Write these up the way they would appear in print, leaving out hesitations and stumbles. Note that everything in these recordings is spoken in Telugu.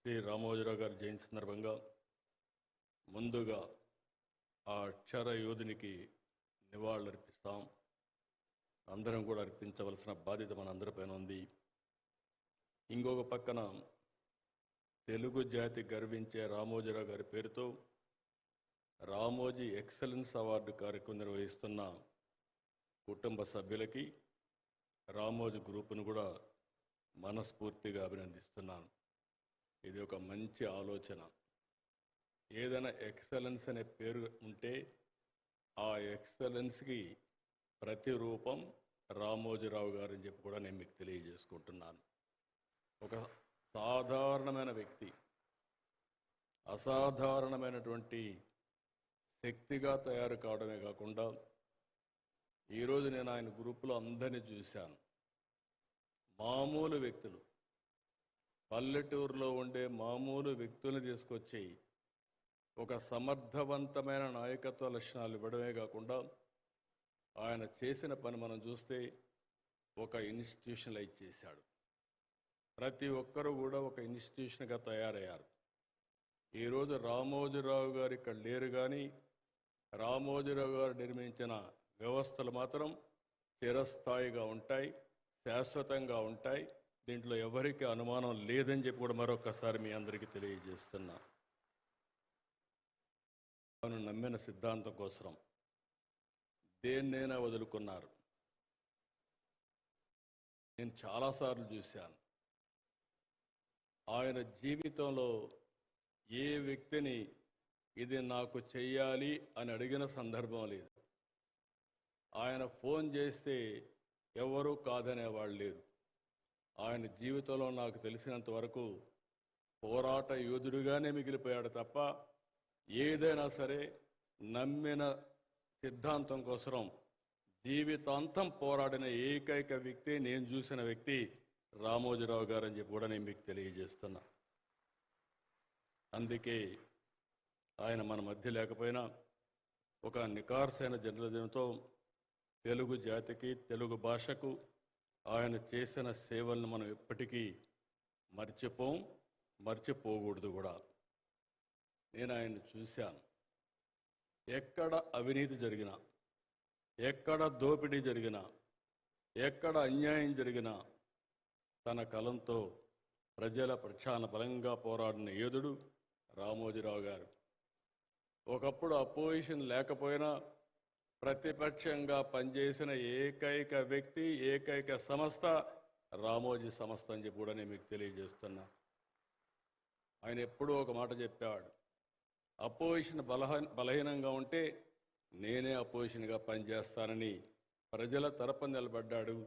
శ్రీ రామోజీరావు గారి జయంతి సందర్భంగా ముందుగా ఆ అక్షర యోధునికి నివాళులర్పిస్తాం. అందరం కూడా అర్పించవలసిన బాధ్యత మనందరిపైన ఉంది. ఇంకొక పక్కన తెలుగు జాతి గర్వించే రామోజీరావు గారి పేరుతో రామోజీ ఎక్సలెన్స్ అవార్డు కార్యక్రమం నిర్వహిస్తున్న కుటుంబ సభ్యులకి రామోజీ గ్రూపును కూడా మనస్ఫూర్తిగా అభినందిస్తున్నాను. ఇది ఒక మంచి ఆలోచన. ఏదైనా ఎక్సలెన్స్ అనే పేరు ఉంటే ఆ ఎక్సలెన్స్కి ప్రతిరూపం రామోజీరావు గారు అని చెప్పి కూడా నేను మీకు తెలియజేసుకుంటున్నాను. ఒక సాధారణమైన వ్యక్తి అసాధారణమైనటువంటి శక్తిగా తయారు కావడమే కాకుండా ఈరోజు నేను ఆయన గ్రూపులో అందరినీ చూశాను. మామూలు వ్యక్తులు, పల్లెటూరులో ఉండే మామూలు వ్యక్తులను తీసుకొచ్చి ఒక సమర్థవంతమైన నాయకత్వ లక్షణాలు ఇవ్వడమే కాకుండా ఆయన చేసిన పని మనం చూస్తే ఒక ఇన్స్టిట్యూషనలైజ్ చేశాడు. ప్రతి ఒక్కరూ కూడా ఒక ఇన్స్టిట్యూషన్గా తయారయ్యారు. ఈరోజు రామోజీరావు గారు ఇక్కడ లేరు, కానీ రామోజీరావు గారు నిర్మించిన వ్యవస్థలు మాత్రం చిరస్థాయిగా ఉంటాయి, శాశ్వతంగా ఉంటాయి. దీంట్లో ఎవరికి అనుమానం లేదని చెప్పి కూడా మరొకసారి మీ అందరికీ తెలియజేస్తున్నా. తాను నమ్మిన సిద్ధాంతం కోసం దేన్నైనా వదులుకున్నారు. నేను చాలాసార్లు చూశాను. ఆయన జీవితంలో ఏ వ్యక్తిని ఇది నాకు చెయ్యాలి అని అడిగిన సందర్భం లేదు. ఆయన ఫోన్ చేస్తే ఎవరూ కాదనేవాళ్ళు లేరు. ఆయన జీవితంలో నాకు తెలిసినంత వరకు పోరాట యోధుడిగానే మిగిలిపోయాడు తప్ప ఏదైనా సరే నమ్మిన సిద్ధాంతం కోసం జీవితాంతం పోరాడిన ఏకైక వ్యక్తి, నేను చూసిన వ్యక్తి రామోజీరావు గారు అని చెప్పి కూడా నేను మీకు తెలియజేస్తున్నా. అందుకే ఆయన మన మధ్య లేకపోయినా ఒక నికార్సైన జర్నలిజంతో తెలుగు జాతికి, తెలుగు భాషకు ఆయన చేసిన సేవలను మనం ఎప్పటికీ మర్చిపోకూడదు కూడా. నేను ఆయన్ని చూశాను. ఎక్కడ అవినీతి జరిగినా, ఎక్కడ దోపిడీ జరిగినా, ఎక్కడ అన్యాయం జరిగినా తన కలంతో ప్రజల పక్షాన బలంగా పోరాడిన యోధుడు రామోజీరావు గారు. ఒకప్పుడు అపోజిషన్ లేకపోయినా ప్రతిపక్షంగా పనిచేసిన ఏకైక వ్యక్తి, ఏకైక సంస్థ రామోజీ సంస్థ అని చెప్పి కూడా నేను మీకు తెలియజేస్తున్నా. ఆయన ఎప్పుడూ ఒక మాట చెప్పేవాడు, అపోజిషన్ బలహీనంగా ఉంటే నేనే అపోజిషన్గా పనిచేస్తానని ప్రజల తరపున నిలబడ్డాడు.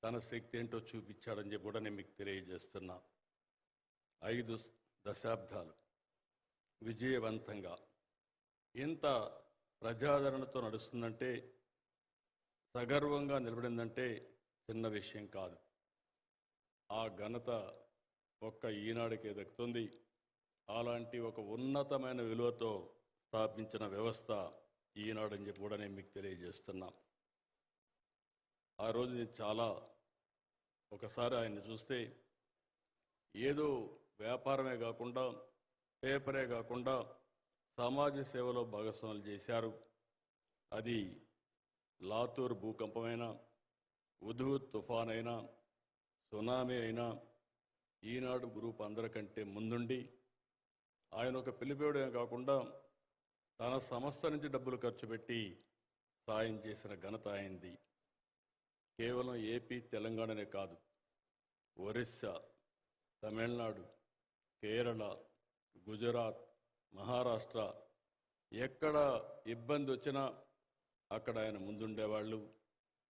తన శక్తి ఏంటో చూపించాడని చెప్పి కూడా నేను మీకు తెలియజేస్తున్నా. 5 దశాబ్దాలు విజయవంతంగా ఇంత ప్రజాదరణతో నడుస్తుందంటే, సగర్వంగా నిలబడిందంటే చిన్న విషయం కాదు. ఆ ఘనత ఒక్క ఈనాడుకే దక్కుతుంది. అలాంటి ఒక ఉన్నతమైన విలువతో స్థాపించిన వ్యవస్థ ఈనాడు అని చెప్పి కూడా నేను మీకు తెలియజేస్తున్నా. ఆ రోజు నేను ఒకసారి ఆయన్ని చూస్తే ఏదో వ్యాపారమే కాకుండా, పేపరే కాకుండా సమాజ సేవలో భాగస్వాములు చేశారు. అది లాతూర్ భూకంపమైనా, హుదూద్ తుఫాన్ అయినా, సునామీ అయినా ఈనాడు గ్రూప్ అందరికంటే ముందుండి ఆయన ఒక పిలిపేయడమే కాకుండా తన సంస్థ నుంచి డబ్బులు ఖర్చు పెట్టి సాయం చేసిన ఘనత అయింది. కేవలం ఏపీ, తెలంగాణనే కాదు, ఒరిస్సా, తమిళనాడు, కేరళ, గుజరాత్, మహారాష్ట్ర ఎక్కడ ఇబ్బంది వచ్చినా అక్కడ ఆయన ముందుండేవాళ్ళు.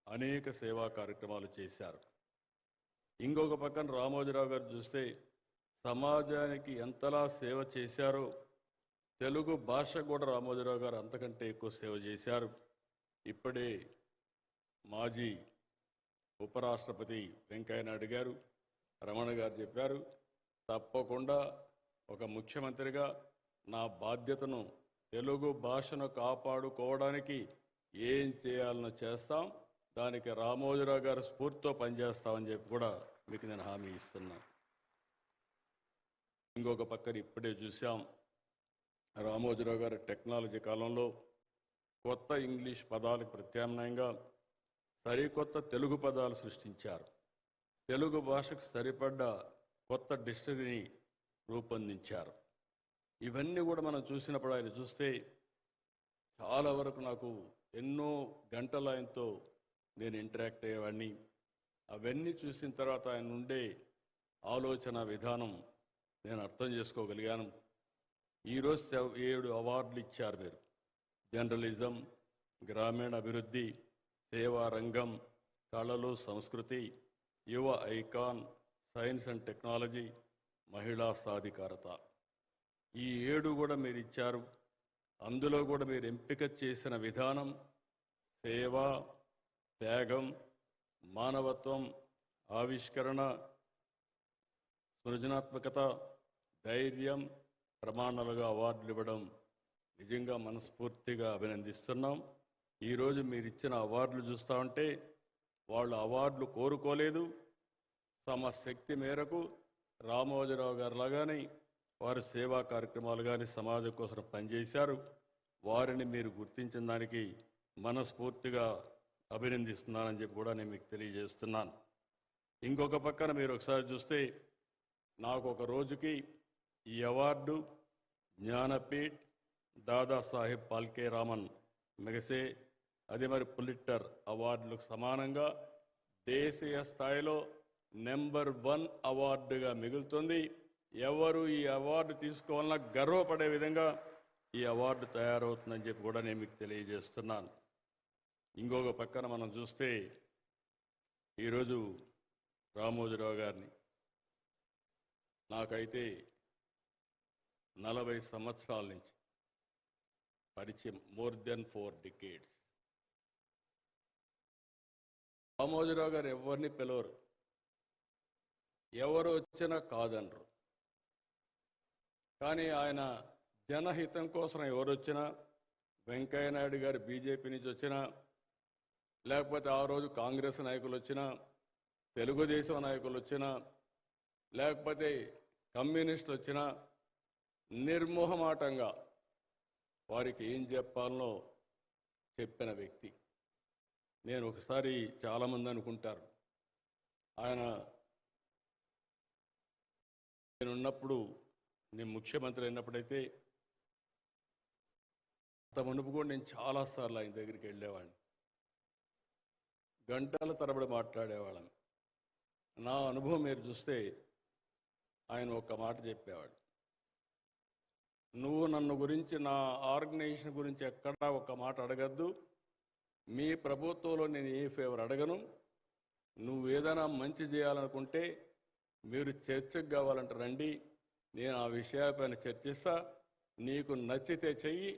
అనేక సేవా కార్యక్రమాలు చేశారు. ఇంకొక పక్కన రామోజీరావు గారు చూస్తే సమాజానికి ఎంతలా సేవ చేశారో తెలుగు భాష కూడా రామోజీరావు గారు అంతకంటే ఎక్కువ సేవ చేశారు. ఇప్పుడే మాజీ ఉపరాష్ట్రపతి వెంకయ్యనాయుడు గారు, రమణ గారు చెప్పారు, తప్పకుండా ఒక ముఖ్యమంత్రిగా నా బాధ్యతను తెలుగు భాషను కాపాడుకోవడానికి ఏం చేయాలనో చేస్తాం, దానికి రామోజీరావు గారి స్ఫూర్తితో పనిచేస్తామని చెప్పి కూడా మీకు నేను హామీ ఇస్తున్నాను. ఇంకొక పక్కన ఇప్పుడే చూసాం, రామోజీరావు గారి టెక్నాలజీ కాలంలో కొత్త ఇంగ్లీష్ పదాలకు ప్రత్యామ్నాయంగా సరికొత్త తెలుగు పదాలు సృష్టించారు. తెలుగు భాషకు సరిపడ్డ కొత్త డిక్షనరీని రూపొందించారు. ఇవన్నీ కూడా మనం చూసినప్పుడు ఆయన చూస్తే చాలా వరకు నాకు ఎన్నో గంటల ఆయనతో నేను ఇంటరాక్ట్ అయ్యేవాడిని. అవన్నీ చూసిన తర్వాత ఆయన ఉండే ఆలోచన విధానం నేను అర్థం చేసుకోగలిగాను. ఈరోజు 7 అవార్డులు ఇచ్చారు మీరు. జర్నలిజం, గ్రామీణ అభివృద్ధి, సేవా రంగం, కళలు సంస్కృతి, యువ ఐకాన్, సైన్స్ అండ్ టెక్నాలజీ, మహిళా సాధికారత. ఈ 7 కూడా మీరు ఇచ్చారు. అందులో కూడా మీరు ఎంపిక చేసిన విధానం సేవ, త్యాగం, మానవత్వం, ఆవిష్కరణ, సృజనాత్మకత, ధైర్యం ప్రమాణాలుగా అవార్డులు ఇవ్వడం నిజంగా మనస్ఫూర్తిగా అభినందిస్తున్నాం. ఈరోజు మీరు ఇచ్చిన అవార్డులు చూస్తూ ఉంటే వాళ్ళు అవార్డులు కోరుకోలేదు. తమ శక్తి మేరకు రామోజీరావు గారు లాగానే వారు సేవా కార్యక్రమాలు కానీ సమాజం కోసం పనిచేశారు. వారిని మీరు గుర్తించిన దానికి మనస్ఫూర్తిగా అభినందిస్తున్నానని చెప్పి కూడా నేను మీకు తెలియజేస్తున్నాను. ఇంకొక పక్కన మీరు ఒకసారి చూస్తే నాకు ఒక రోజుకి ఈ అవార్డు జ్ఞానపీఠ్, దాదాసాహెబ్ ఫాల్కే రామన్ మెగసే, అది మరి పులిట్జర్ అవార్డులకు సమానంగా దేశీయ స్థాయిలో నెంబర్ 1 అవార్డుగా మిగులుతుంది. ఎవరు ఈ అవార్డు తీసుకోవాలన్నా గర్వపడే విధంగా ఈ అవార్డు తయారవుతుందని చెప్పి కూడా నేను మీకు తెలియజేస్తున్నాను. ఇంకొక పక్కన మనం చూస్తే ఈరోజు రామోజీరావు గారిని నాకైతే 40 సంవత్సరాల నుంచి పరిచయం, మోర్ దెన్ 4 decades. రామోజీరావు గారు ఎవరిని పిలవరు, ఎవరు వచ్చినా కాదనరు. కానీ ఆయన జనహితం కోసం ఎవరు వచ్చినా, వెంకయ్య నాయుడు గారు బీజేపీ నుంచి వచ్చినా, లేకపోతే ఆ రోజు కాంగ్రెస్ నాయకులు వచ్చినా, తెలుగుదేశం నాయకులు వచ్చినా, లేకపోతే కమ్యూనిస్టులు వచ్చినా నిర్మోహమాటంగా వారికి ఏం చెప్పాలనో చెప్పిన వ్యక్తి. నేను ఒకసారి చాలామంది అనుకుంటారు, ఆయన నేనున్నప్పుడు, నేను ముఖ్యమంత్రి అయినప్పుడైతే అంత మునుపు కూడా నేను చాలాసార్లు ఆయన దగ్గరికి వెళ్ళేవాడిని. గంటల తరబడి మాట్లాడేవాళ్ళం. నా అనుభవం మీరు చూస్తే ఆయన ఒక్క మాట చెప్పేవాడు, నువ్వు నన్ను గురించి, నా ఆర్గనైజేషన్ గురించి ఎక్కడా ఒక్క మాట అడగద్దు. మీ ప్రభుత్వంలో నేను ఏ ఫేవర్ అడగను. నువ్వు ఏదైనా మంచి చేయాలనుకుంటే మీరు చర్చకు కావాలంటే రండి, నేను ఆ విషయాలపైన చర్చిస్తా, నీకు నచ్చితే చెయ్యి,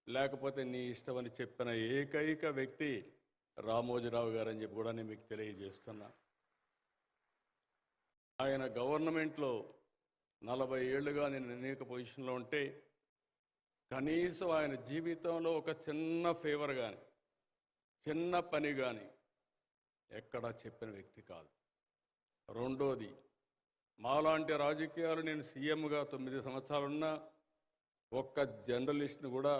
లేకపోతే నీ ఇష్టమని చెప్పిన ఏకైక వ్యక్తి రామోజీరావు గారు అని చెప్పి కూడా నేను మీకు తెలియజేస్తున్నా. ఆయన గవర్నమెంట్లో 40 ఏళ్లుగా నేను అనేక పొజిషన్లో ఉంటే కనీసం ఆయన జీవితంలో ఒక చిన్న ఫేవర్ కానీ, చిన్న పని కానీ ఎక్కడా చెప్పిన వ్యక్తి కాదు. రెండోది, మాలాంటి రాజకీయాలు, నేను సీఎంగా 9 సంవత్సరాలున్నా ఒక్క జర్నలిస్ట్ని కూడా